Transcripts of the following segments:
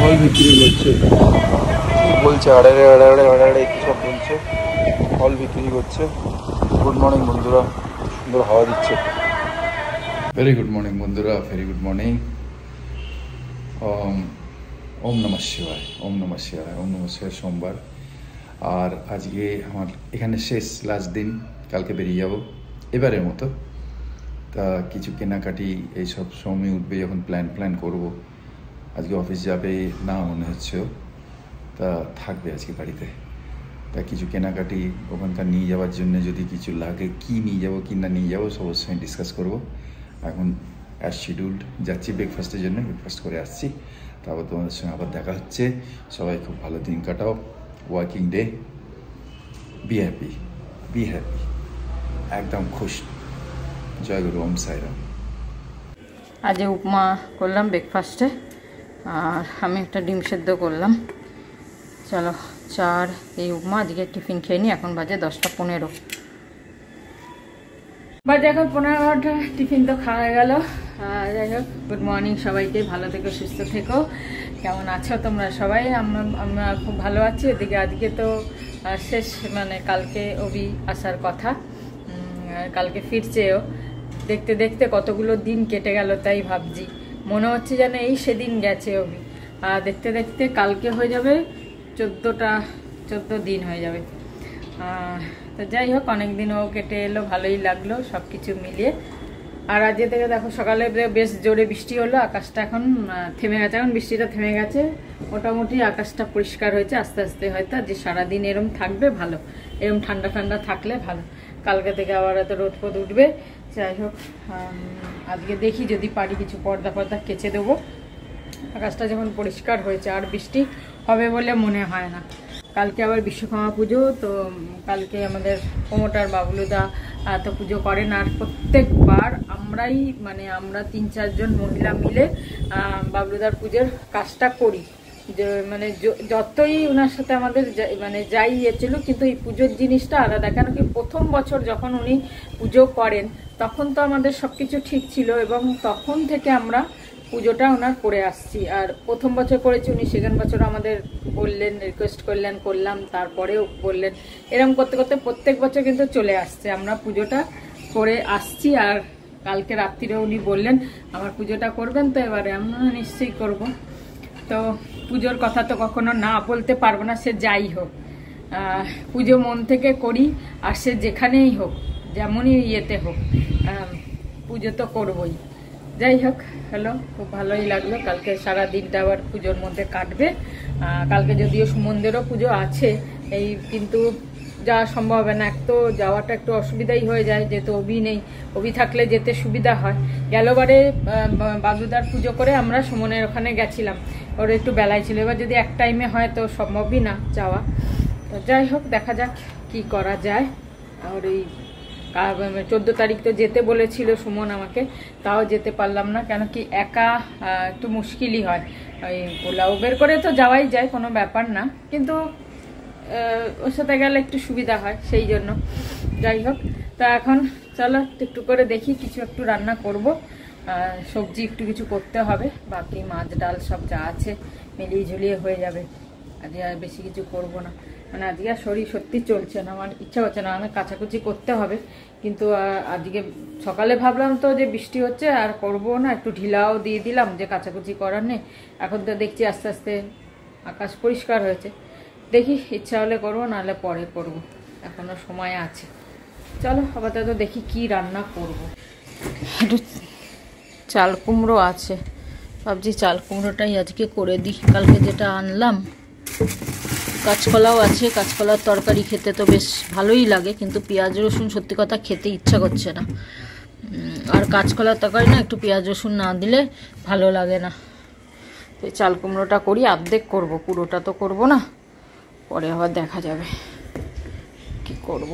ফল বিক্রি করছে, বলছে আড়াড়ে আড়াড়ে আড়াড়ে কী সব বলছে, ফল বিক্রি করছে। গুড মর্নিং বন্ধুরা, সুন্দর হাওয়া দিচ্ছে। ভেরি গুড মর্নিং বন্ধুরা, ভেরি গুড মর্নিং। ওম নমঃ শিবায়, ওম নমঃ শিবায়, ওম নমঃ শিবায়। সোমবার, আর আজকে আমার এখানে শেষ লাস্ট দিন, কালকে বেরিয়ে যাব এবারের মতো। তা কিছু কেনাকাটি এইসব সময় উঠবে যখন প্ল্যান করবো। আজকে অফিস যাবে না মনে হচ্ছে, তা থাকবে আজকে বাড়িতে। তা কিছু কেনাকাটি ওখানকার নিয়ে যাওয়ার জন্য যদি কিছু লাগে, কি নিয়ে যাবো কি না নিয়ে যাবো সবার সঙ্গে ডিসকাস করবো। এখন অ্যাজ শিডিউল্ড যাচ্ছি ব্রেকফাস্টের জন্য, ব্রেকফাস্ট করে আসছি। তারপর তোমাদের সঙ্গে আবার দেখা হচ্ছে। সবাই খুব ভালো দিন কাটাও, working day, be happy, be happy, একদম খুশ। জয় গুরু, ওম সাইরাম। আজ উপমা করলাম ব্রেকফাস্টে, আর আমি একটা ডিম সেদ্ধ করলাম। চলো চার এই উপমা আজকে টিফিন খেয়ে নিই। এখন বাজে 10:15 বাজে, এখন 15:15। টিফিন তো খাওয়া গেল। যাই হোক, গুড মর্নিং সবাইকে, ভালো থেকো, সুস্থ থেকো। কেমন আছো তোমরা সবাই? আমরা খুব ভালো আছি। এদিকে আজকে তো শেষ, মানে কালকে অভি আসার কথা, কালকে ফিরছেও। দেখতে দেখতে কতগুলো দিন কেটে গেল, তাই ভাবছি মনে হচ্ছে যেন এই সেদিন গেছে অভি। আর দেখতে দেখতে কালকে হয়ে যাবে 14 দিন হয়ে যাবে। তো যাই হোক, অনেক দিনও কেটে এলো, ভালোই লাগলো সব কিছু মিলিয়ে। আর আজকে থেকে দেখো সকালে বেশ জোরে বৃষ্টি হলো, আকাশটা এখন থেমে গেছে। এখন বৃষ্টিটা থেমে গেছে, মোটামুটি আকাশটা পরিষ্কার হয়েছে। আস্তে আস্তে হয়তো যে সারাদিন এরম থাকবে ভালো, এরম ঠান্ডা ঠান্ডা থাকলে ভালো। কালকে থেকে আবার এত রোদ ফোদ উঠবে। যাই হোক, আজকে দেখি যদি পারি কিছু পর্দা কেচে দেবো। আকাশটা যখন পরিষ্কার হয়েছে, আর বৃষ্টি হবে বলে মনে হয় না। কালকে আবার বিশ্বকর্মা পুজো, তো কালকে আমাদের প্রমোটার বাবলুদা তো পুজো করেন। আর প্রত্যেকবার আমরা 3-4 জন মহিলা মিলে বাবলুদার পুজোর কাজটা করি। যে মানে যতই ওনার সাথে আমাদের যাই ছিল, কিন্তু এই পুজোর জিনিসটা আলাদা। কেন কি, প্রথম বছর যখন উনি পুজো করেন তখন তো আমাদের সবকিছু ঠিক ছিল, এবং তখন থেকে আমরা পুজোটা ওনার করে আসছি। আর প্রথম বছর করেছি উনি, সেকেন্ড বছর আমাদের বললেন, রিকোয়েস্ট করলাম, তারপরেও বললেন। এরকম করতে করতে প্রত্যেক বছর কিন্তু চলে আসছে, আমরা পুজোটা করে আসছি। আর কালকে রাত্রিরে উনি বললেন আমার পুজোটা করবেন, তো এবারে আমরা নিশ্চয়ই করব। তো পুজোর কথা তো কখনো না বলতে পারবো না, সে যাই হোক। পুজো মন থেকে করি, আর সে যেখানেই হোক, যেমনই ইয়েতে হোক, পুজো তো করবই। যাই হোক, হ্যালো, খুব ভালোই লাগলো। কালকে সারা দিনটা আবার পুজোর মধ্যে কাটবে। কালকে যদিও সুমনদেরও পুজো আছে, কিন্তু যাওয়া সম্ভব হবে না। এক তো যাওয়াটা একটু অসুবিধাই হয়ে যায়, যেহেতু অভি নেই। অভি থাকলে যেতে সুবিধা হয়। গেলবারে বাবলুদার পুজো করে আমরা সুমনের ওখানে গেছিলাম, ওর একটু বেলায় ছিল। এবার যদি এক টাইমে হয় তো সম্ভবই না যাওয়া। তো যাই হোক, দেখা যাক কি করা যায়। আর এই 14 তারিখ তো যেতে বলেছিল সুমন আমাকে, তাও যেতে পারলাম না। কেন কি, একা একটু মুশকিলই হয়। ওই ওলা উবের করে তো যাওয়াই যায়, কোনো ব্যাপার না, কিন্তু ওর সাথে গেলে একটু সুবিধা হয়, সেই জন্য। যাই হোক, তা এখন চলো একটু করে দেখি, কিছু একটু রান্না করব। সবজি একটু কিছু করতে হবে, বাকি মাছ ডাল সব যা আছে মিলিয়ে ঝুলিয়ে হয়ে যাবে। আজকে আর বেশি কিছু করব না, মানে আজকে আর শরীর সত্যি চলছে না, আমার ইচ্ছা হচ্ছে না। আমার কাচাকুচি করতে হবে, কিন্তু আজকে সকালে ভাবলাম তো যে বৃষ্টি হচ্ছে আর করবো না, একটু ঢিলাও দিয়ে দিলাম যে কাচাকুচি করার নেই। এখন তো দেখছি আস্তে আস্তে আকাশ পরিষ্কার হয়েছে, দেখি ইচ্ছা হলে করবো, নাহলে পরে করবো, এখনো সময় আছে। চলো আপাতত দেখি কি রান্না করব। একটু চাল কুমড়ো আছে, ভাবছি চাল কুমড়োটাই আজকে করে দিই। কালকে যেটা আনলাম, কাঁচকলাও আছে, কাঁচকলার তরকারি খেতে তো বেশ ভালোই লাগে, কিন্তু পেঁয়াজ রসুন সত্যি কথা খেতে ইচ্ছা করছে না। আর কাঁচকলার তরকারি না একটু পেঁয়াজ রসুন না দিলে ভালো লাগে না। তো চাল কুমড়োটা করি, অর্ধেক করব, পুরোটা তো করব না, পরে আবার দেখা যাবে কি করব।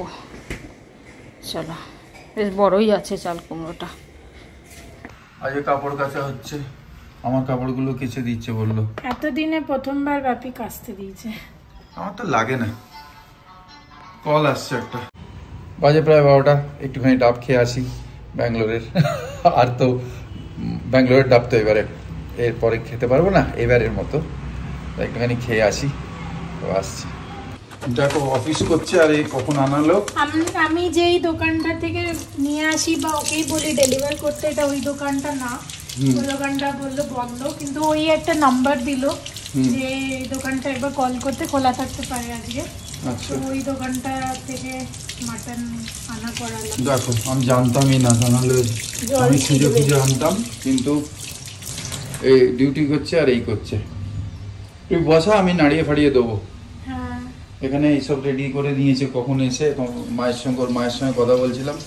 চলো, বেশ বড়ই আছে চাল কুমড়োটা। আজকে কাপড় কাচা হচ্ছে, আমার কাপড়গুলো কেচে দিচ্ছে বললো। এতদিনে প্রথমবার বাপি কাচতে দিয়েছে। আমার তো লাগে না, কল আসছে একটা। বাজে প্রায় 12টা, একটুখানি ডাব খেয়ে আসি ব্যাঙ্গালোরের। আর তো ব্যাঙ্গালোরের ডাব তো এবারে, এরপরে খেতে পারবো না এবারের মতো। একটুখানি খেয়ে আসি, তো আসছি। দেখো অফিস করছে আর এই কখন আনালো। আমি যেই দোকানটা থেকে নিয়ে আসি বা ওকেই বলি ডেলিভার করতে, এটা ওই দোকানটা না। ওই দোকানটা বললো বন্ধ, কিন্তু ওই একটা নাম্বার দিল যে এই দোকানটা একবার কল করতে, খোলা থাকতে পারে আজকে। তো ওই দোকানটা থেকে মাটন আনা করালাম। দেখো আমি জানতামই না, জানালে আমি খুঁজে খুঁজে আনতাম, কিন্তু এই ডিউটি করছে আর এই করছে। তুই বসা, আমি নাড়িয়ে ফাড়িয়ে দেবো। এখানে এইসব রেডি করে নিয়েছে, কখন এসে মায়ের সঙ্গে কথা বলছিলাম,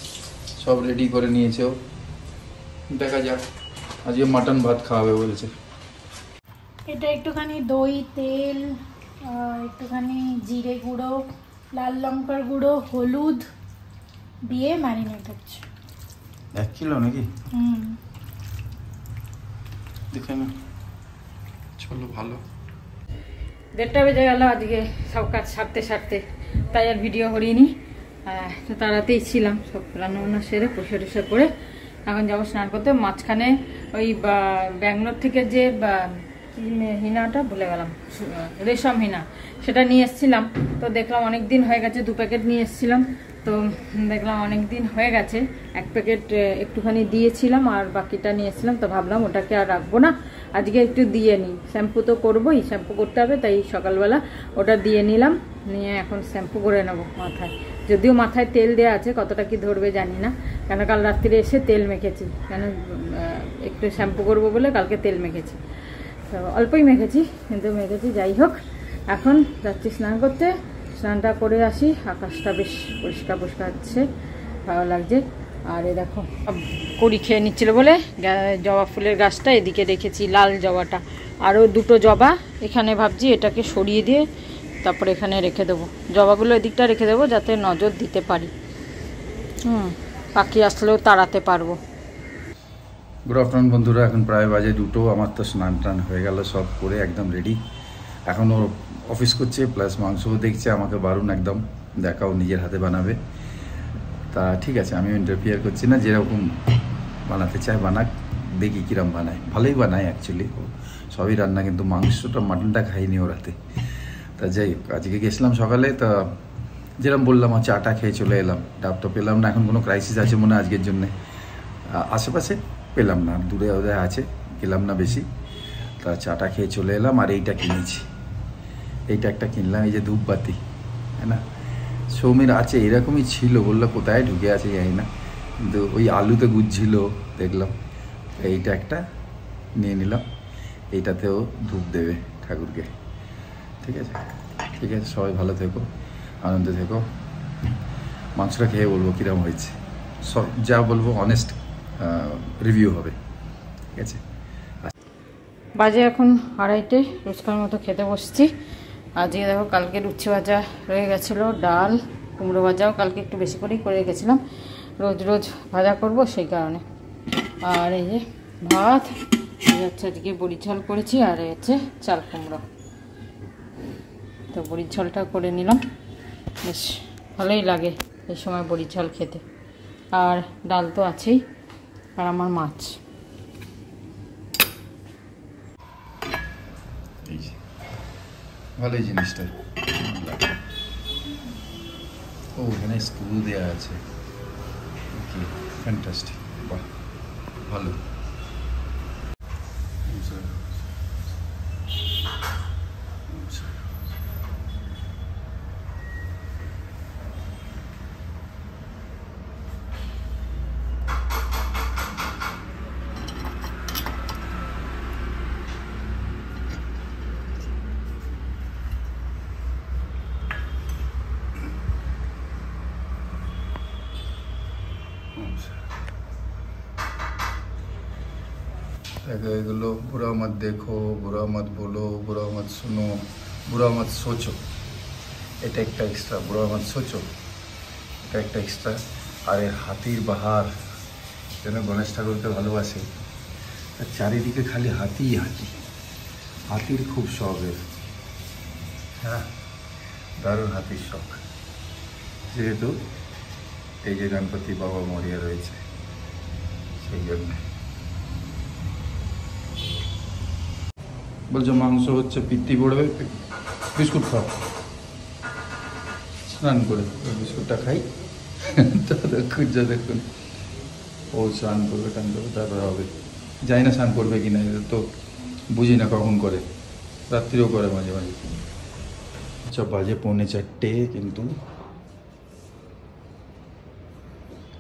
সব রেডি করে নিয়েছে ও। দেখা যাক, আজকে মাটন ভাত খাওয়াবে বলছে। এটা একটুখানি দই, তেল, একটুখানি জিরে গুঁড়ো, লাল লঙ্কার গুঁড়ো, হলুদ দিয়ে ম্যারিনেট হচ্ছে। 1 কিলো নাকি? দেখে না, চলো ভালো। 1:30 বেজে গেল আজকে সব কাজ সারতে, তাই আর ভিডিও করিনি। তো তাড়াতেই ছিলাম, সব রান্নাবান্না সেরে পরিষ্কার টরিষ্কার করে এখন যাবো স্নান করতে। মাঝখানে ওই ব্যাঙ্গালোর থেকে যে হিনাটা ভুলে গেলাম, রেশম হিনা, সেটা নিয়ে এসেছিলাম। তো দেখলাম অনেক দিন হয়ে গেছে, 2 প্যাকেট নিয়ে এসেছিলাম। তো দেখলাম অনেক দিন হয়ে গেছে, 1 প্যাকেট একটুখানি দিয়েছিলাম আর বাকিটা নিয়ে এসেছিলাম। তো ভাবলাম ওটাকে আর রাখবো না, আজকে একটু দিয়ে নিই। শ্যাম্পু তো করবোই, শ্যাম্পু করতে হবে, তাই সকালবেলা ওটা দিয়ে নিলাম। নিয়ে এখন শ্যাম্পু করে নেবো মাথায়। যদিও মাথায় তেল দেওয়া আছে, কতটা কি ধরবে জানি না, কেন কাল রাত্রিরে এসে তেল মেখেছি, কেন একটু শ্যাম্পু করবো বলে কালকে তেল মেখেছি। তো অল্পই মেখেছি, কিন্তু মেখেছি। যাই হোক, এখন যাচ্ছি স্নান করতে, স্নানটা করে আসি। আকাশটা বেশ পরিষ্কার হচ্ছে, ভালো লাগছে। আর এ দেখো কড়ি খেয়ে নিচ্ছিল বলে জবা ফুলের গাছটা এদিকে রেখেছি, লাল জবাটা। আরও 2টো জবা এখানে, ভাবছি এটাকে সরিয়ে দিয়ে তারপরে এখানে রেখে দেবো। জবাগুলো এদিকটা রেখে দেবো যাতে নজর দিতে পারি, পাখি আসলেও তাড়াতে পারবো। গুড আফটারনুন বন্ধুরা, এখন প্রায় বাজে 2টো। আমার তো স্নান টান হয়ে গেল, সব করে একদম রেডি। এখনও অফিস করছে, প্লাস মাংসও দেখছে আমাকে বারণ, একদম দেখাও নিজের হাতে বানাবে। তা ঠিক আছে, আমি ইন্টারফিয়ার করছি না, যেরকম বানাতে চায় বানাক, দেখি কীরকম বানায়। ভালোই বানায় অ্যাকচুয়ালি, সবই রান্না, কিন্তু মাংসটা মাটনটা খাইনি ও রাতে। তা যাই হোক, আজকে গেছিলাম সকালে, তা যেরকম বললাম চাটা খেয়ে চলে এলাম। ডাবটা পেলাম না, এখন কোনো ক্রাইসিস আছে মনে হয় আজকের জন্যে, আশেপাশে পেলাম না, দূরে ওদের আছে, গেলাম না বেশি। তা চাটা খেয়ে চলে এলাম। আর এইটা কিনেছি, এইটা একটা কিনলাম, এই যে ধূপবাতি, হ্যাঁ না, সৌমির আছে, এরকমই ছিল, বললো কোথায় ঢুকে আছে জানি না, কিন্তু ওই আলুতে গুজছিল দেখলাম। এইটা একটা নিয়ে নিলাম, এইটাতেও ধূপ দেবে ঠাকুরকে। ঠিক আছে, ঠিক আছে, সবাই ভালো থেকো, আনন্দে থেকো। মাংসটা খেয়ে বলবো কীরকম হয়েছে, সব যা বলবো অনেস্ট রিভিউ হবে। ঠিক আছে, বাজে এখন 2:30, রোজকার মতো খেতে বসছি। আজকে দেখো কালকে উচ্ছে ভাজা রয়ে গেছিলো, ডাল, কুমড়ো ভাজাও কালকে একটু বেশি করেই করে রেখেছিলাম, রোজ ভাজা করব সেই কারণে। আর এই যে ভাত, এই হচ্ছে আজকে বড়ি ঝাল করেছি, আর এই হচ্ছে চাল কুমড়ো। তো বড়ির ঝালটা করে নিলাম, বেশ ভালোই লাগে এই সময় বড়ির ঝাল খেতে। আর ডাল তো আছেই, আর আমার মাছ। ভালোই জিনিসটা, ও এখানে স্কুল দেওয়া আছে, ফ্যান্টাস্টিক, বাহ ভালো। এগুলো বুড়া মত দেখো, বুড়া মত বলো, বুড়া মত শুনো, বুড়া মত সোচো, এটা একটা এক্সট্রা। বুড়া মত সোচো, এটা একটা এক্সট্রা। আর এর হাতির বাহার, যেন গণেশ ঠাকুরকে ভালোবাসে, তার চারিদিকে খালি হাতি, হাতির খুব শখ এর, হ্যাঁ দারুণ হাতির শখ। যেহেতু এই যে গণপতি বাবা মরিয়া রয়েছে, সেই জন্য বলছো মাংস হচ্ছে, পিত্তি পড়বে, বিস্কুট খাও, স্নান করে বিস্কুটটা খাই। দেখুন ও স্নান করবে, টান করবে, তারপরে হবে। জানি না স্নান করবে কি না, তো বুঝি না কখন করে, রাত্রিও করে মাঝে মাঝে। আচ্ছা বাজে 3:45, কিন্তু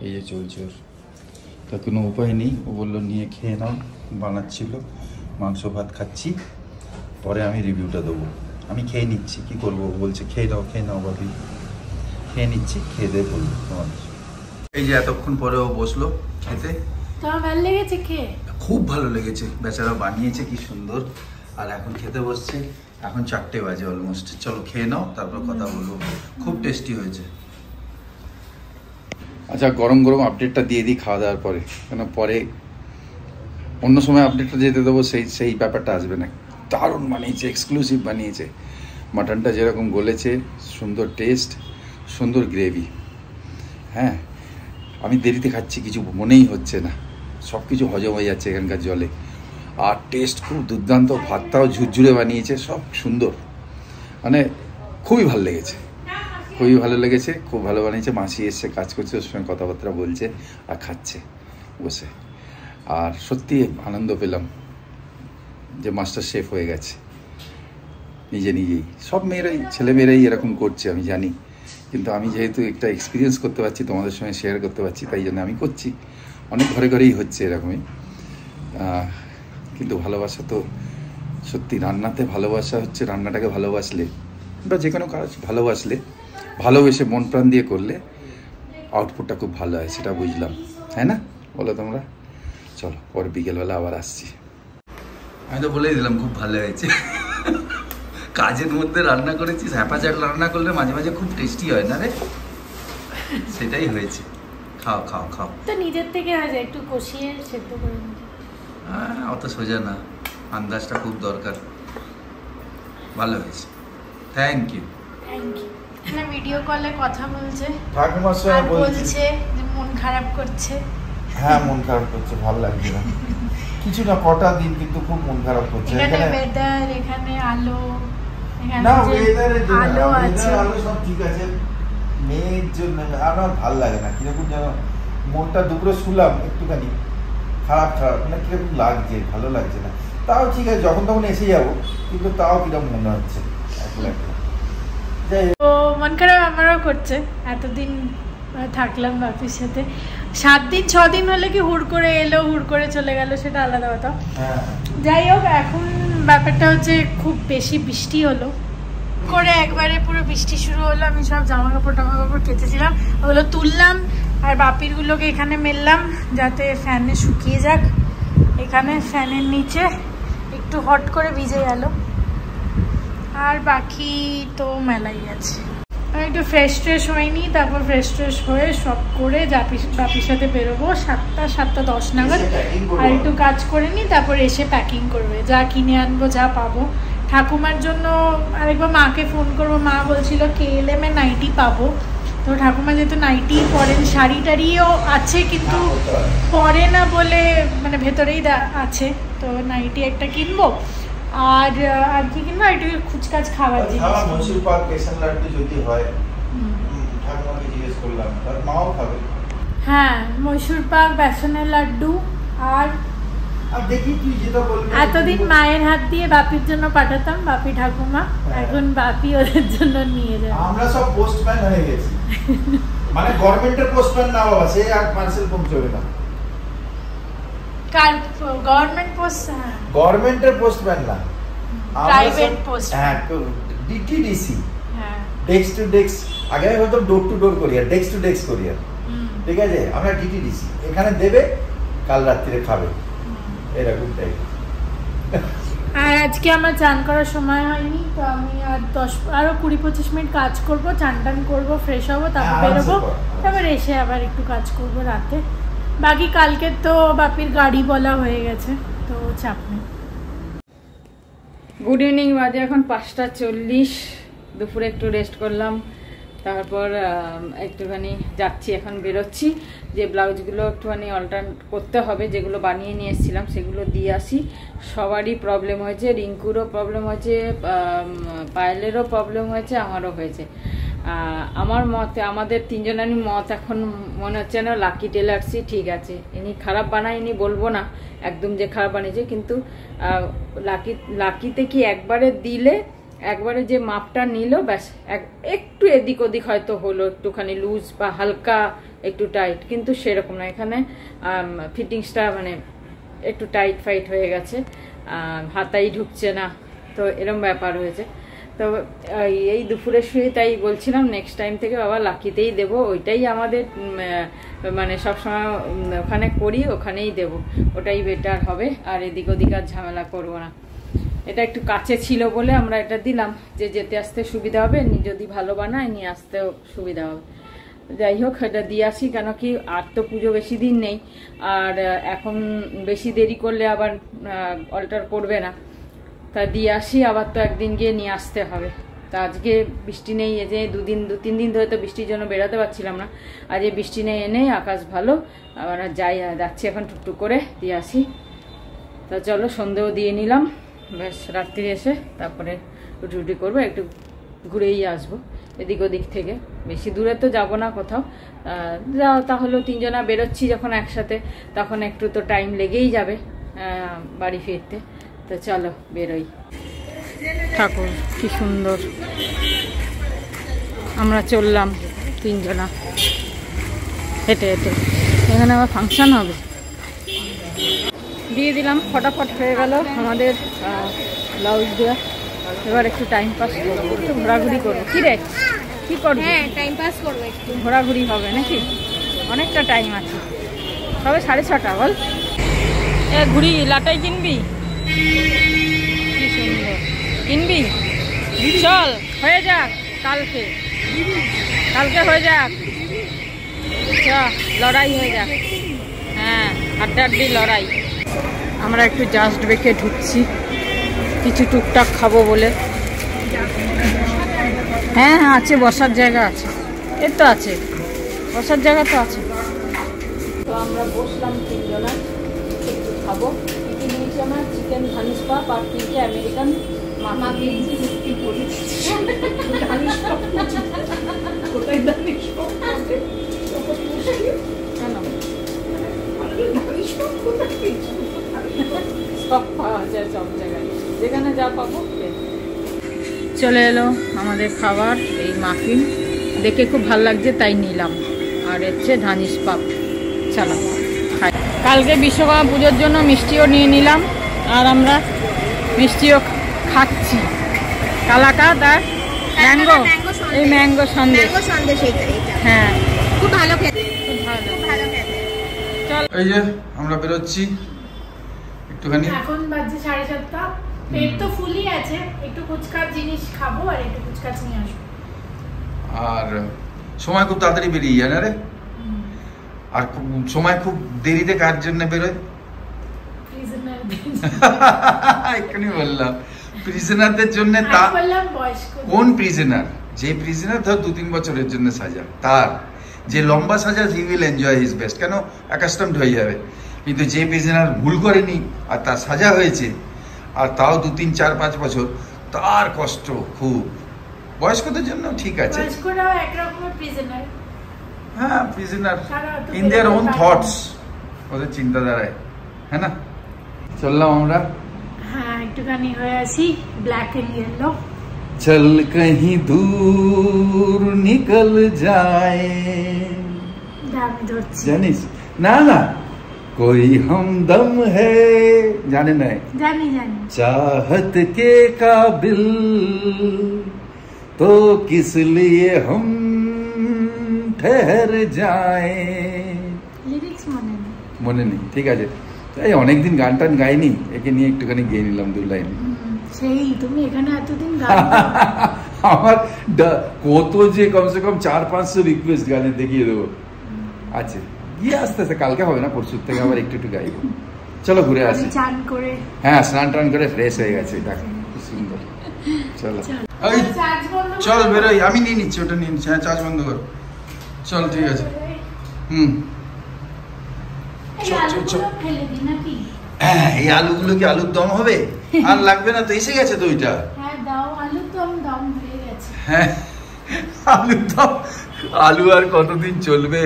এই যে চলছে ওর, তা কোনো উপায় নেই। ও বললো নিয়ে খেয়ে নাও, বানাচ্ছিল, মাংস ভাত খাচ্ছি, পরে আমি রিভিউটা দেবো। আমি খেয়ে নিচ্ছি, কি করবো, বলছে খেয়ে নাও ভাবি, খেয়ে নিচ্ছি, খেয়ে দিয়ে বলবো তোমাদের। এই যে এতক্ষণ পরে ও বসলো খেতে। তোমার ভালো লেগেছে খেয়ে? খুব ভালো লেগেছে, বেচারা বানিয়েছে কি সুন্দর। আর এখন খেতে বসছে, এখন 4টে বাজে অলমোস্ট। চলো খেয়ে নাও, তারপর কথা বলবো। খুব টেস্টি হয়েছে। আচ্ছা গরম গরম আপডেটটা দিয়ে দিই খাওয়া দাওয়ার পরে, কেন পরে অন্য সময় আপডেটটা যেতে দেবো, সেই ব্যাপারটা আসবে না। দারুণ বানিয়েছে, এক্সক্লুসিভ বানিয়েছে। মাটনটা যেরকম গলেছে, সুন্দর টেস্ট, সুন্দর গ্রেভি। হ্যাঁ, আমি দেরিতে খাচ্ছি, কিছু মনেই হচ্ছে না, সব কিছু হজম হয়ে যাচ্ছে এখানকার জলে। আর টেস্ট খুব দুর্দান্ত, ভাতটাও ঝুরঝুরে বানিয়েছে, সব সুন্দর, মানে খুবই ভালো লেগেছে, খুবই ভালো লেগেছে, খুব ভালো বানিয়েছে। মাসি এসছে, কাজ করছে, ওর সঙ্গে কথাবার্তা বলছে আর খাচ্ছে বসে। আর সত্যি আনন্দ পেলাম যে মাস্টার শেফ হয়ে গেছে নিজেই। সব মেয়েরাই, ছেলেমেয়েরাই এরকম করছে আমি জানি, কিন্তু আমি যেহেতু একটা এক্সপিরিয়েন্স করতে পারছি, তোমাদের সঙ্গে শেয়ার করতে পারছি, তাই জন্য আমি করছি। অনেক ঘরেই হচ্ছে এরকমই। কিন্তু ভালোবাসা তো সত্যি, রান্নাতে ভালোবাসা হচ্ছে, রান্নাটাকে ভালোবাসলে বা যে কোনো কাজ ভালোবাসলে, ভালোবেসে মন প্রাণ দিয়ে করলে আউটপুটটা খুব ভালো হয়, সেটা বুঝলাম। হ্যাঁ না, বলো তোমরা? চলো পরে বিকেলবেলা আবার আসছি। আমি তো বলেই দিলাম খুব ভালো হয়েছে। কাজের মধ্যে রান্না করেছিস, হ্যাপাচাট রান্না করলে মাঝে মাঝে খুব টেস্টি হয় না রে? সেটাই হয়েছে। খাও খাও খাও। তো নিজের থেকে হয়ে যায়, একটু কষিয়ে সেদ্ধ করে নিতে। হ্যাঁ, অত সোজা না, আন্দাজটা খুব দরকার। ভালো হয়েছে, থ্যাংক ইউ। না, ভিডিও কলে কথা বলছে, ঠাকুমার সঙ্গে বলছে যে মন খারাপ করছে। হ্যাঁ, মন খারাপ করছে, ভালো লাগছে না কিছু না, কটা দিন কিন্তু খুব মন খারাপ করছে। এখানে ওয়েদার, এখানে আলো, না ওয়েদারের জন্য, আলো আছে, আলো সব ঠিক আছে, মেয়ের জন্য আমার ভালো লাগে না, কিরকম যেন মনটা দুপুরে শুলাম একটুখানি খারাপ, মানে কিরকম লাগছে, ভালো লাগছে না। তাও ঠিক আছে, যখন তখন এসে যাবো, কিন্তু তাও কিরকম মনে হচ্ছে একলা। তো মন খারাপ আমারও করছে, এতদিন থাকলাম বাপির সাথে, 7 দিন 6 দিন হলে কি হুড় করে এলো, হুড় করে চলে গেল, সেটা আলাদা কথা। যাই হোক, এখন ব্যাপারটা হচ্ছে খুব বেশি বৃষ্টি হলো করে, একবারে পুরো বৃষ্টি শুরু হলো। আমি সব জামা কাপড় কেচেছিলাম, ওগুলো তুললাম, আর বাপিরগুলোকে এখানে মেললাম যাতে ফ্যানে শুকিয়ে যাক। এখানে ফ্যানের নিচে একটু হট করে ভিজে গেল, আর বাকি তো মেলাই আছে। একটু ফ্রেশ ট্রেশ হয়নি, তারপর ফ্রেশ ট্রেশ হয়ে সব করে বাপির সাথে বেরোবো 7:10 নাগাদ। আর একটু কাজ করে নিই, তারপর এসে প্যাকিং করবে, যা কিনে আনবো, যা পাবো। ঠাকুমার জন্য আরেকবার মাকে ফোন করবো, মা বলছিল KLM এ নাইটি পাবো, তো ঠাকুমা যেহেতু নাইটি পরেন, শাড়ি টাড়িও আছে কিন্তু পরে না বলে, মানে ভেতরেই আছে, তো নাইটি একটা কিনবো। আর কি কিনবো, একটু খুচকাচ খাবার জিনিস। মসুর পাক, বেসন লাড্ডু যদি হয়, ঠাকুমাকে জিজ্ঞেস করলাম, আর মাও খাবে। হ্যাঁ, মসুর পাক, বেসনের লাড্ডু, আর দেখি তুই যেটা বলবি। এতদিন মায়ের হাত দিয়ে বাপির জন্য পাঠাতাম, বাপি ঠাকুমা, এখন বাপি ওদের জন্য নিয়ে যায়। আমরা সব পোস্টম্যান হয়ে গেছি, মানে গভর্নমেন্টের পোস্টম্যান না বাবা, সে আর পার্সেল পৌঁছবে না। কার গভর্নমেন্ট পোস্ট? গভর্নমেন্টের পোস্টম্যান না, প্রাইভেট পোস্ট। হ্যাঁ, ডিটিডিসি, হ্যাঁ, ডেস্ক টু ডেস্ক। আগে আমি বলতাম ডোর টু ডোর কোরিয়ার, ডেস্ক টু ডেস্ক কোরিয়ার, ঠিক আছে? আমরা ডিটিডিসি, এখানে দেবে, কাল রাত্রিরে খাবে, এরকম টাইপ। আর আজকে আমার চান করার সময় হয়নি, তো আমি আর 20-25 মিনিট কাজ করবো, চান টান করবো, ফ্রেশ হবো, তারপর বেরোবো, তারপর এসে আবার একটু কাজ করবো রাতে। বাকি কালকে তো বাপির গাড়ি বলা হয়ে গেছে, তো চাপ নেই। গুড ইভিনিং, বাজে এখন 5:40। দুপুরে একটু রেস্ট করলাম, তারপর একটুখানি যাচ্ছি, এখন বেরোচ্ছি, যে ব্লাউজগুলো একটুখানি অল্টার করতে হবে, যেগুলো বানিয়ে নিয়ে এসেছিলাম সেগুলো দিয়ে আসি। সবারই প্রবলেম হয়েছে, রিঙ্কুরও প্রবলেম হয়েছে, পায়েলেরও প্রবলেম হয়েছে, আমারও হয়েছে। আমার মতে, আমাদের তিনজনেরই মত এখন মনে হচ্ছে না লাকি টেলার্সই ঠিক আছে। ইনি খারাপ বানায়নি বলবো না একদম যে খারাপ বানিয়েছে, কিন্তু লাকিতে কি একবারে দিলে, একবারে যে মাপটা নিল ব্যাস, একটু এদিক ওদিক হয়তো হলো, একটুখানি লুজ বা হালকা একটু টাইট, কিন্তু সেরকম না। এখানে ফিটিংসটা মানে একটু টাইট ফাইট হয়ে গেছে, হাতাই ঢুকছে না, তো এরকম ব্যাপার হয়েছে। তো এই দুপুরে শুয়ে তাই বলছিলাম নেক্সট টাইম থেকে বাবা লাকিতেই দেব, ওইটাই আমাদের মানে সবসময় ওখানে করি, ওখানেই দেব, ওটাই বেটার হবে। আর এদিক ওদিক আর ঝামেলা করবো না। এটা একটু কাছে ছিল বলে আমরা এটা দিলাম, যে যেতে আসতে সুবিধা হবে, যদি ভালো বানায় নিয়ে আসতেও সুবিধা হবে। যাই হোক, এটা দিয়ে আসি, কেন কি আর তো পুজো বেশি দিন নেই, আর এখন বেশি দেরি করলে আবার অল্টার করবে না, তা দিয়ে আসি। আবার তো একদিন গিয়ে নিয়ে আসতে হবে। তা আজকে বৃষ্টি নেই, এই যে 2-3 দিন ধরে তো বৃষ্টির জন্য বেরোতে পারছিলাম না, আজ এই বৃষ্টি নেই, এনেই আকাশ ভালো, আবার যাচ্ছি এখন টুকটুক করে দিয়ে আসি। তা চলো, সন্ধেও দিয়ে নিলাম, বেশ রাত্রি এসে তারপরে রুটি রুটি করবো, একটু ঘুরেই আসবো এদিক ওদিক থেকে, বেশি দূরে তো যাবো না কোথাও। যাও তাহলেও তিনজনা বেরোচ্ছি যখন একসাথে, তখন একটু তো টাইম লেগেই যাবে বাড়ি ফিরতে। তো চলো বেরোই। ঠাকুর কি সুন্দর, আমরা চললাম তিনজনা হেঁটে হেঁটে, এখানে আবার ফাংশন হবে। দিয়ে দিলাম, ফটাফট হয়ে গেল আমাদের ব্লাউজ দেওয়া। এবার একটু টাইম পাস করবো, একটু ঘোরাঘুরি করবো। কি রে, কি করবো? টাইম পাস করবো, একটু ঘোরাঘুরি হবে নাকি, অনেকটা টাইম আছে, তবে 6:30 বল। ঘুরি লাটাই কিনবি? কি সুন্দর, কিনবি? চল, হয়ে যাক কালকে, কালকে হয়ে যাক, লড়াই হয়ে যাক। হ্যাঁ, হাড্ডাহাড্ডি লড়াই। আমরা একটু জাস্ট বেকে ঢুকছি, কিছু টুকটাক খাবো বলে। হ্যাঁ হ্যাঁ আছে, বসার জায়গা আছে, এর তো আছে, বসার জায়গা তো আছে। তো আমরা বসলাম তিনজনা, একটু খাবো। কি নিয়েছি আমরা? চিকেন ধানিস পাপ আর তিনটে আমেরিকান সব পাওয়া যায় সব জায়গায়, যেখানে যা পাবো। চলে এলো আমাদের খাবার, এই মাফিন দেখে খুব ভালো লাগছে তাই নিলাম, আর হচ্ছে ধানিস পাপ। চলো খাই। কালকে বিশ্বকর্মা পুজোর জন্য মিষ্টিও নিয়ে নিলাম, আর আমরা মিষ্টিও খাচ্ছি। কালাকাঁদ আর ম্যাঙ্গো, এই ম্যাঙ্গো সন্দেশ। হ্যাঁ, খুব ভালো খেতে, খুব ভালো খেতে। চল, এই যে আমরা বেরোচ্ছি একটুখানি। এখন বাজে 7:30, পেট তো ফুলই আছে, একটু কুচকার জিনিস খাবো আর একটু কুচকাচ নিয়ে আসবো। আর সময় খুব তাড়াতাড়ি বেরিয়ে যায় না রে, আর সময় খুব দেরিতে কার জন্য বেরোয়? এক্ষুনি বললাম প্রিজনারদের জন্য। তা কোন প্রিজনার? যে প্রিজনার ধর 2-3 বছরের জন্য সাজা, তার যে লম্বা সাজা he will enjoy his best, কেন অ্যাকাস্টমড হয়ে যাবে। কিন্তু যে প্রিজনার ভুল করেনি আর তার সাজা হয়েছে, আর তাও 2-3-4-5 বছর, তার কষ্ট খুব। বয়স্কদের জন্য ঠিক আছে, হ্যাঁ prisoner in their own thoughts, ওদের চিন্তাধারায়, হ্যাঁ না। চললাম আমরা, হ্যাঁ একটুখানি হয়ে আসি, ব্ল্যাক এন্ড ইয়েলো। চল কहीं दूर निकल जाए, জানিস না? না, कोई हमदम है, जाने नहीं, जानी जानी चाहत के काबिल तो किस लिए हम ठहर जाए। লিরিক্স মনে নেই, ঠিক আছে। এই অনেকদিন গান টান গাইনি, একে নিয়ে একটুখানি গেয়ে নিলাম 2 লাইন। সেই তুমি এখানে এতদিন গান আমার কত যে কমসে কম 400-500 রিকোয়েস্ট গানে দেখিয়ে দেবো আছে, গিয়ে আস্তে আস্তে, কালকে হবে না, পরশুর থেকে আবার একটু একটু গাইবো। চলো ঘুরে আসি। চান করে, হ্যাঁ স্নান টান করে ফ্রেশ হয়ে গেছে, দেখো খুব সুন্দর। চলো চল বেরোই, আমি নিয়ে নিচ্ছি, ওটা নিয়ে নিচ্ছি। হ্যাঁ চার্জ বন্ধ কর, চল ঠিক আছে। হ্যাঁ এই আলুগুলো কি আলুর দম হবে? আর লাগবে না তো, এসে গেছে তো ওইটা। হ্যাঁ আলুর দম, আলু আর কতদিন চলবে?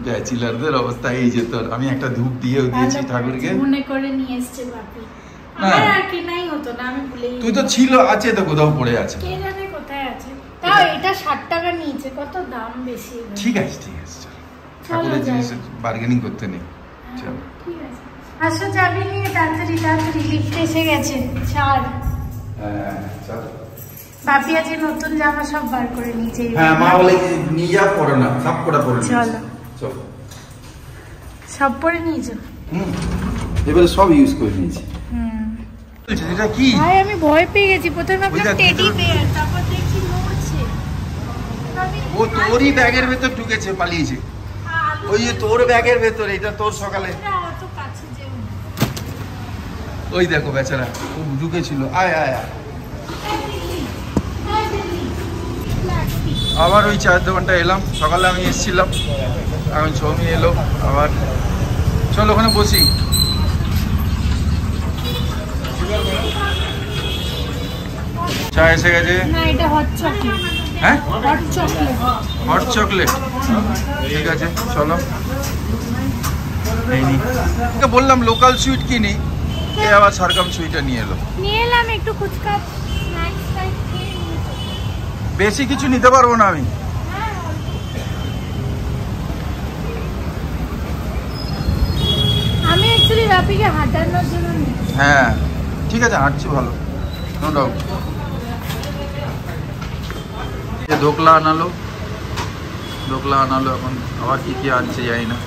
ব্যাচেলারদের অবস্থা এই যে। তোর আমি একটা ধূপ দিয়েও দিয়েছি ঠাকুরকে, মনে করে নিয়ে এসেছে বাপি। আমার আর কেনাই হতো না, আমি ভুলেই। তুই তো ছিল, আছে তো কোথাও পড়ে আছে, কে জানে কোথায় আছে। তাও এটা 60 টাকা নিয়েছে, কত দাম বেশি। ঠিক আছে ঠিক আছে, চল ঠাকুরের জিনিস বার্গেনিং করতে নেই। চল ঠিক আছে, আসো যাবি নিয়ে তাড়াতাড়ি তাড়াতাড়ি, লিফট এসে গেছে। ছাড়। হ্যাঁ চল। বাপি আজকে নতুন জামা সব বার করে নিয়েছে। হ্যাঁ মা বলে নিয়ে যা, পড়ো না, সব কটা পড়ে নিয়েছে। চলো চল, সব পরে নিয়েছো? এবারে সব ইউজ করে নিয়েছি। এটা কি ভাই আমি ভয় পেয়ে গেছি, প্রথমে ভাবলাম টেডি বিয়ার, তারপর দেখছি নড়ছে। ও তোরই ব্যাগের ভেতর ঢুকেছে, পালিয়েছে। ওই যে তোর ব্যাগের ভেতর, এটা তোর সকালে। অত কাছে যেও না। ওই দেখো বেচারা ও ঢুকেছিল। আয় আয় আয়, আবার ওই চায়ের দোকানটা এলাম। সকালে আমি এসেছিলাম, এখন ছবি এলো আবার। চল ওখানে বসি। চা এসে গেছে। না এটা হট চকলেট। হ্যাঁ হট চকলেট। হট চকলেট, ঠিক আছে চলো। এই নি, বললাম লোকাল সুইট কিনি, এ আবার সারকাম সুইটটা নিয়ে এলো। নিয়ে এলাম একটু ফুচকা স্ন্যাক্স টাইপ খেয়ে নিয়েছি। বেশি কিছু নিতে পারবো না আমি। আমি অ্যাকচুয়ালি রাপিকে হাঁটানোর জন্য নিয়েছি। হ্যাঁ ঠিক আছে, হাঁটছি ভালো, নো ডাউট। ধোকলা আনালো, ধোকলা আনালো, এখন আবার কি কি আনছে জানি না।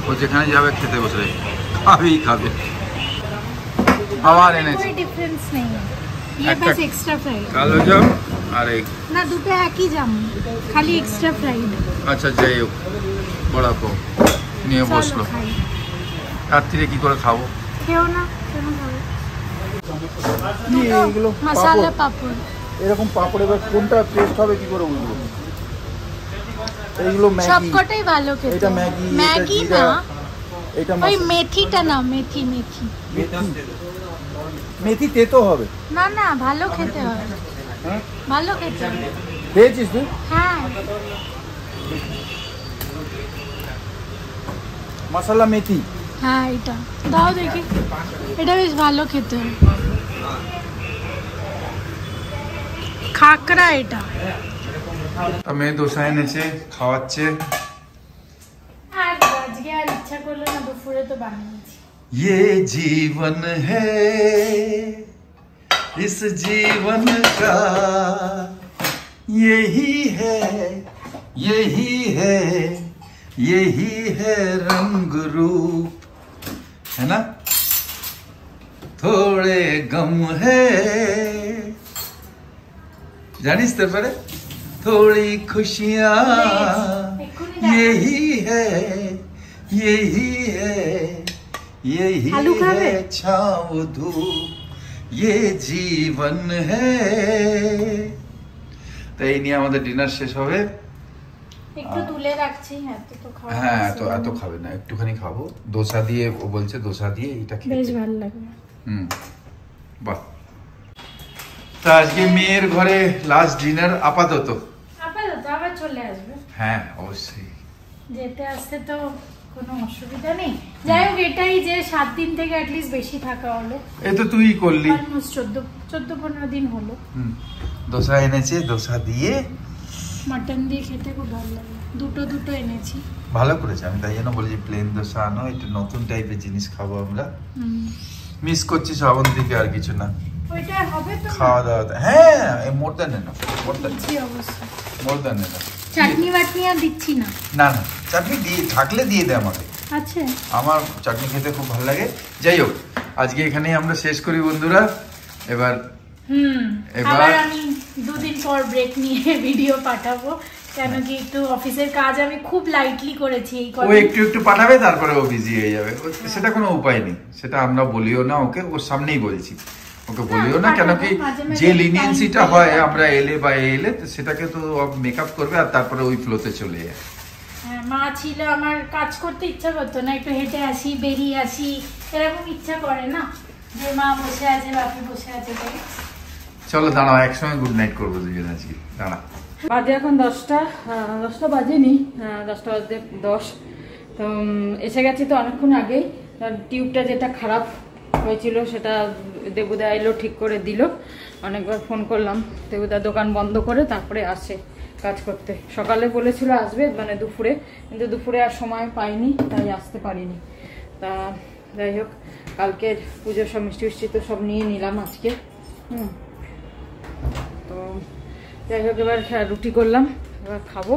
ও যেখানে যাবে খেতে বসে খাবেই খাবে। আবার এনেছে, कोई डिफरेंस नहीं है, ये बस एक्स्ट्रा फ्राइड। কালো জাম আর এক না দুটো একই জাম, খালি এক্সট্রা ফ্রাইড। আচ্ছা যাই হোক, বড়া কো নিয়ে বসলো। রাত্রিরে কি করে খাবো? খেও না, কেন খাবে? এইগুলো মশলা পাপড়, এরকম পাপড়, এবার কোনটা টেস্ট হবে কি করে বুঝবো? এইগুলো ম্যাগি, সবকটাই ভালো খেতে। এটা ম্যাগি, ম্যাগি না, এটা ওই মেথিটা না, মেথি মেথি মেথি তেতো হবে না, না ভালো খেতে হবে। হ্যাঁ ভালো খেতে হবে। খেয়েছিস তুই? হ্যাঁ মশলা মেথি। হ্যাঁ এটা দাও দেখি, এটা বেশ ভালো খেতে হবে। খাকরা এটা। মেয়ে দোসা এনেছে, খাওয়াচ্ছে। আজকে আর ইচ্ছা করলো না, দুপুরে তো বানিয়েছি। ये जीवन है, इस जीवन का यही है, यही है, यही है रंग रूप, है ना? थोड़े गम है, जानिस तो परे थोड़ी खुशियाँ, यही है, यही है, यही है छाँव धूप, ये जीवन है। তো এই নিয়ে আমাদের ডিনার শেষ হবে। একটু তুলে রাখছি, এত তো খাওয়া। হ্যাঁ তো এত খাবে না, একটুখানি খাবো। দোসা দিয়ে, ও বলছে দোসা দিয়ে এটা খেতে বেশ ভালো লাগবে। বাহ। তা আজকে মেয়ের ঘরে লাস্ট ডিনার আপাতত। আপাতত আবার চলে আসবে। হ্যাঁ অবশ্যই, যেতে আসতে তো কোনো অসুবিধা নেই। যাই হোক, এটাই যে 7 দিন থেকে অ্যাটলিস্ট বেশি থাকা হলো। এই তো তুই করলি, অলমোস্ট 14-15 দিন হলো। দোসা এনেছে, দোসা দিয়ে মাটন দিয়ে খেতে খুব ভালো লাগে। দুটো এনেছি। ভালো করেছে, আমি তাই জন্য বলেছি প্লেন দোসা আনো, একটু নতুন টাইপের জিনিস খাবো আমরা। মিস করছি শ্রাবন্তীকে, আর কিছু না। ওইটা হবে তো খাওয়া দাওয়া, হ্যাঁ more than enough, more than অবশ্যই। More than enough. চাটনি বাটনি আর দিচ্ছি না। না না, চাটনি দিয়ে থাকলে দিয়ে দে আমাকে। আচ্ছা, আমার চাটনি খেতে খুব ভালো লাগে। যাই হোক, আজকে এখানেই আমরা শেষ করি বন্ধুরা। এবার আবার আমি 2 দিন পর ব্রেক নিয়ে ভিডিও পাঠাবো, কেন কি একটু অফিসের কাজ আমি খুব লাইটলি করেছি এই ও একটু একটু পাঠাবে, তারপরে ও বিজি হয়ে যাবে। সেটা কোনো উপায় নেই, সেটা আমরা বলিও না ওকে, ওর সামনেই বলছি। ওকে বলিও না, কেন কি যে লিনিয়েন্সিটা হয় আমরা এলে বা এলে সেটাকে তো মেকআপ করবে আর তারপরে ওই ফ্লোতে চলে যায়। মা ছিল, আমার কাজ করতে ইচ্ছা করতো না, একটু হেঁটে আসি বেরিয়ে আসি এরকম ইচ্ছা করে না, যে মা বসে আছে বাপি বসে আছে। চলো দাঁড়াও, একসঙ্গে গুড নাইট করবো দুজন আজকে। দাঁড়া, বাজে এখন 10টা বাজেনি, 10টা বাজতে 10। তো এসে গেছি তো অনেকক্ষণ আগেই। টিউবটা যেটা খারাপ হয়েছিল সেটা দেবুদা এলো, ঠিক করে দিল। অনেকবার ফোন করলাম, দেবুদা দোকান বন্ধ করে তারপরে আসে কাজ করতে। সকালে বলেছিল আসবে, মানে দুপুরে, কিন্তু দুপুরে আর সময় পাইনি, তাই আসতে পারিনি। তা যাই হোক, কালকের পুজোর সব মিষ্টি মিষ্টি তো সব নিয়ে নিলাম আজকে। তো যাই হোক, এবার রুটি করলাম, এবার খাবো।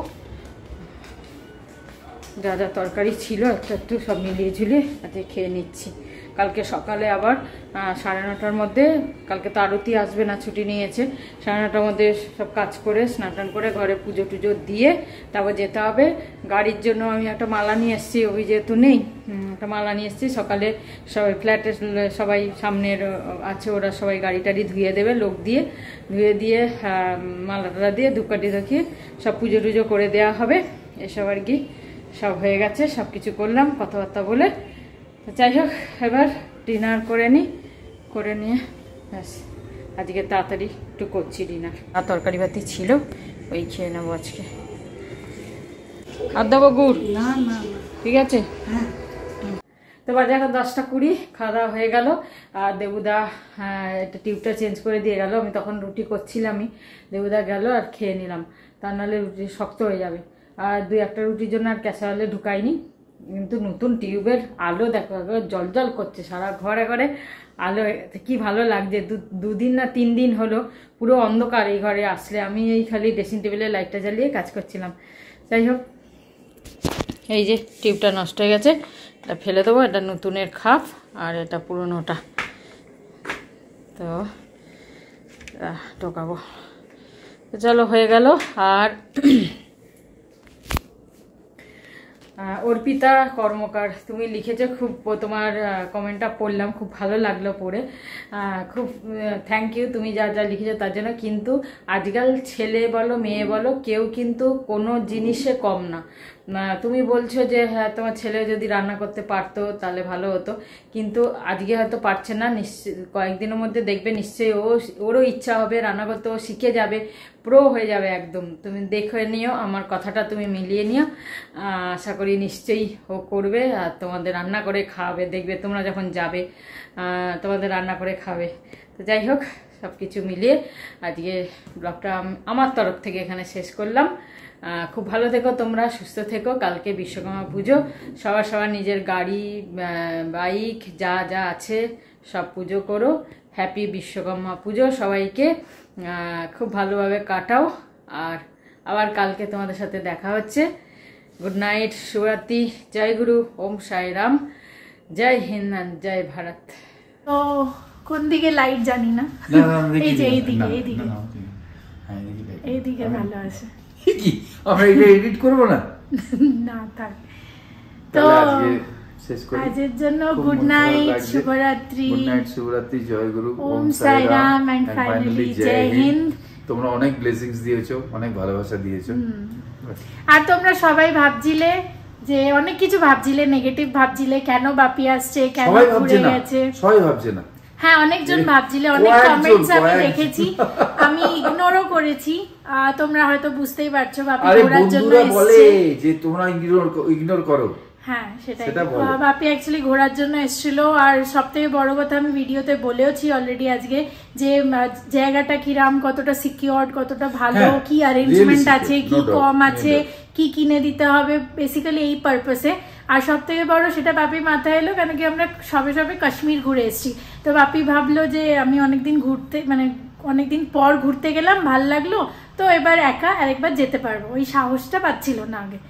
যা যা তরকারি ছিল একটু একটু সব মিলিয়ে ঝুলিয়ে আজকে খেয়ে নিচ্ছি। কালকে সকালে আবার 9:30টার মধ্যে, কালকে তো আরতি আসবে না, ছুটি নিয়েছে, 9:30টার মধ্যে সব কাজ করে স্নান টান করে ঘরে পুজো টুজো দিয়ে তারপর যেতে হবে। গাড়ির জন্য আমি একটা মালা নিয়ে এসেছি, ওই যেহেতু নেই, একটা মালা নিয়ে এসেছি। সকালে সবাই ফ্ল্যাটের সবাই সামনের আছে, ওরা সবাই গাড়ি টাড়ি ধুয়ে দেবে, লোক দিয়ে ধুয়ে দিয়ে মালাটা দিয়ে ধূপকাঠি দেখিয়ে সব পুজো টুজো করে দেওয়া হবে। এসব আর কি সব হয়ে গেছে, সব কিছু করলাম কথাবার্তা বলে। যাই হোক, এবার ডিনার করে নিয়ে ব্যাস আজকে তাড়াতাড়ি একটু করছি ডিনার। আর তরকারি বাতি ছিল, ওই খেয়ে নেবো আজকে। আর দেবো গুড়? না না, ঠিক আছে। তো বাজে এখন 10:20, খাওয়া দাওয়া হয়ে গেল। আর দেবুদা একটা টিউবটা চেঞ্জ করে দিয়ে গেল। আমি তখন রুটি করছিলামই, দেবুদা গেল আর খেয়ে নিলাম, তা নাহলে রুটি শক্ত হয়ে যাবে। আর 2-1টা রুটির জন্য আর ক্যাসারোলে ঢুকাইনি। কিন্তু নতুন টিউবের আলো দেখো, জল জল করছে সারা ঘরে ঘরে আলো, কি ভালো লাগছে। 2 দিন না 3 দিন হলো পুরো অন্ধকার এই ঘরে আসলে। আমি এই খালি ড্রেসিং টেবিলে লাইটটা জ্বালিয়ে কাজ করছিলাম। যাই হোক, এই যে টিউবটা নষ্ট হয়ে গেছে, এটা ফেলে দেবো। এটা নতুনের খাপ আর এটা পুরনোটা, তো ঢোকাবো। চলো, হয়ে গেল। আর অর্পিতা কর্মকার, তুমি লিখেছো, খুব তোমার কমেন্টটা পড়লাম, খুব ভালো লাগলো পড়ে, খুব থ্যাংক ইউ তুমি যা যা লিখেছো তার জন্য। কিন্তু আজকাল ছেলে বলো মেয়ে বলো, কেউ কিন্তু কোনো জিনিসে কম না। তুমি বলছো যে হ্যাঁ তোমার ছেলে যদি রান্না করতে পারতো তাহলে ভালো হতো, কিন্তু আজকে হয়তো পারছে না, নিশ্চয় কয়েকদিনের মধ্যে দেখবে নিশ্চয়ই ওরও ইচ্ছা হবে রান্না করতে, ও শিখে যাবে, প্রো হয়ে যাবে একদম। তুমি দেখে নিও, আমার কথাটা তুমি মিলিয়ে নিও, আশা করি নিশ্চয়ই ও করবে আর তোমাদের রান্না করে খাওয়াবে। দেখবে তোমরা যখন যাবে তোমাদের রান্না করে খাবে। তো যাই হোক, সব কিছু মিলিয়ে আজকে ব্লগটা আমার তরফ থেকে এখানে শেষ করলাম। খুব ভালো থেকো তোমরা, সুস্থ থেকো। কালকে বিশ্বকর্মা পুজো, সবার নিজের গাড়ি বাইক যা যা আছে সব পুজো করো। হ্যাপি বিশ্বকর্মা পুজো সবাইকে, খুব ভালোভাবে কাটাও। আর আবার কালকে তোমাদের সাথে দেখা হচ্ছে। গুড নাইট, শুভরাত্রি, জয় গুরু, ওম সাই রাম, জয় হিন্দ, জয় ভারত। তো কোন দিকে লাইট জানি না, এই যে এইদিকে ভালো আছে কি আমরা এটা এডিট করব না? না থাক। তো আজকের জন্য গুড নাইট, শুভরাত্রি, গুড নাইট, শুভরাত্রি, জয় গুরু, ওম সাই রাম, এন্ড ফাইনালি জয় হিন্দ। তোমরা অনেক ব্লেসিংস দিয়েছো, অনেক ভালোবাসা দিয়েছো। আর তোমরা সবাই ভাবছিলে যে অনেক কিছু ভাবছিলে, নেগেটিভ ভাবছিলে, কেন বাপি আসছে, কেন ঘুরে গেছে, সবাই ভাবছে না। হ্যাঁ, অনেকজন ভাবছিলে, অনেক কমেন্টস আমি দেখেছি, আমি ইগনোরও করেছি। তোমরা হয়তো বুঝতেই পারছো বাপি ঘোরার জন্য বলে যে তোমরা ইগনোর করো। হ্যাঁ, সেটাই। বাপি অ্যাকচুয়ালি ঘোরার জন্য এসেছিল। আর সব থেকে বড় কথা, আমি ভিডিওতে বলেওছি অলরেডি আজকে, যে জায়গাটা কিরাম, কতটা সিকিউরড, কতটা ভালো, কি অ্যারেঞ্জমেন্ট আছে, কি কম আছে, কি কিনে দিতে হবে, বেসিক্যালি এই পারপাসে। আর সব থেকে বড় সেটা বাপির মাথায় এলো, কেন কি আমরা সবে কাশ্মীর ঘুরে এসেছি। তো বাপি ভাবলো যে আমি অনেকদিন পর ঘুরতে গেলাম, ভাল লাগলো, তো এবার একা আরেকবার যেতে পারবো, ওই সাহসটা পাচ্ছিল না আগে।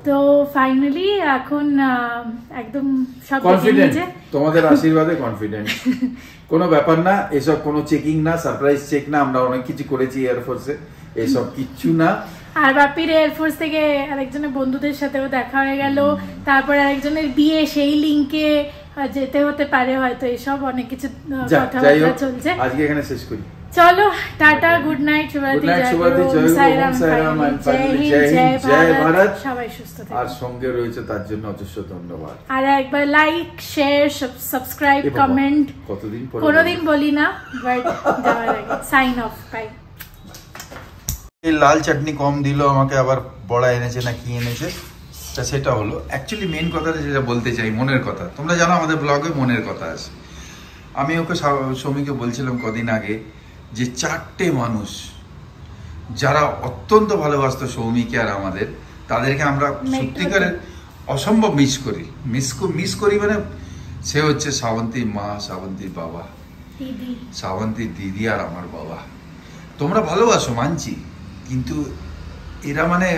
তো ফাইনালি এখন একদম সব কনফিডেন্ট, তোমাদের আশীর্বাদে কনফিডেন্ট। কোনো ব্যাপার না, এসব কোনো চেকিং না, সারপ্রাইজ চেক না, আমরা অনেক কিছু করেছি এয়ারফোর্সে, এসব কিচ্ছু না। আর বাপির এয়ারফোর্স থেকে আরেকজনের বন্ধুদের সাথেও দেখা হয়ে গেল, তারপর আরেকজনের বিয়ে, সেই লিঙ্কে যেতে হতে পারে হয়তো, এসব অনেক কিছু যাই কথাবার্তা হোক, চলছে। আজকে এখানে শেষ করি। চলো টাটা, গুড নাইট, শুভরাত্রি, জয় ভারত, সবাই সুস্থ থাকুন। আর সঙ্গে রয়েছে তার জন্য অজস্র ধন্যবাদ। আর একবার লাইক, শেয়ার, সাবস্ক্রাইব, কমেন্ট। কতদিন পর কোনোদিন বলি না, বাট যাওয়ার আগে সাইন অফ, বাই। এই লাল চাটনি কম দিল আমাকে, আবার বড়া এনেছে না কি এনেছে, তা সেটা হলো অ্যাকচুয়ালি মেন কথাটা যেটা বলতে চাই, মনের কথা। তোমরা জানো আমাদের ব্লগে মনের কথা আছে। আমি ওকে সৌমিকে বলছিলাম কদিন আগে যে 4টে মানুষ যারা অত্যন্ত ভালোবাসতো সৌমিকে আর আমাদের, তাদেরকে আমরা সত্যিকারের অসম্ভব মিস করি মানে সে হচ্ছে শ্রাবন্তীর মা, শ্রাবন্তীর বাবা, শ্রাবন্তীর দিদি আর আমার বাবা। তোমরা ভালোবাসো মানছি, কিন্তু এরা মানে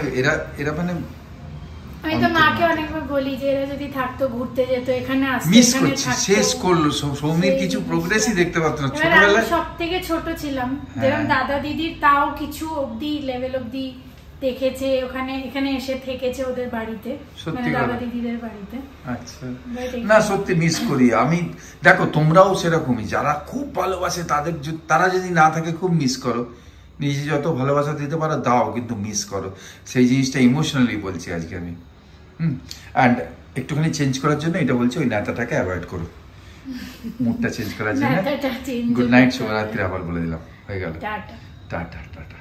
আমি তো মাকে অনেকবার বলি যে এরা যদি থাকতো, ঘুরতে যেত, এখানে আসতো, মিস করছি, শেষ করলো। সৌমির কিছু প্রোগ্রেসই দেখতে পাচ্ছ না। ছোটবেলায় সব থেকে ছোট ছিলাম, যেরকম দাদা দিদির তাও কিছু অবধি লেভেল অবধি দেখেছে, এখানে এসে থেকেছে ওদের বাড়িতে, মানে দাদা দিদিদের বাড়িতে। আচ্ছা, না সত্যি মিস করি আমি। দেখো তোমরাও সেরকমই, যারা খুব ভালোবাসে তারা যদি না থাকে খুব মিস করো। নিজে যত ভালোবাসা দিতে পারো দাও, কিন্তু মিস করো। সেই জিনিসটা ইমোশনালি বলছি আজকে আমি। অ্যান্ড একটুখানি চেঞ্জ করার জন্য এটা বলছি, ওই নেতাটাকে অ্যাভয়েড করো, মুডটা চেঞ্জ করার জন্য। গুড নাইট, শুভরাত্রি আবার বলে দিলাম, হয়ে গেল। Tata tata tata.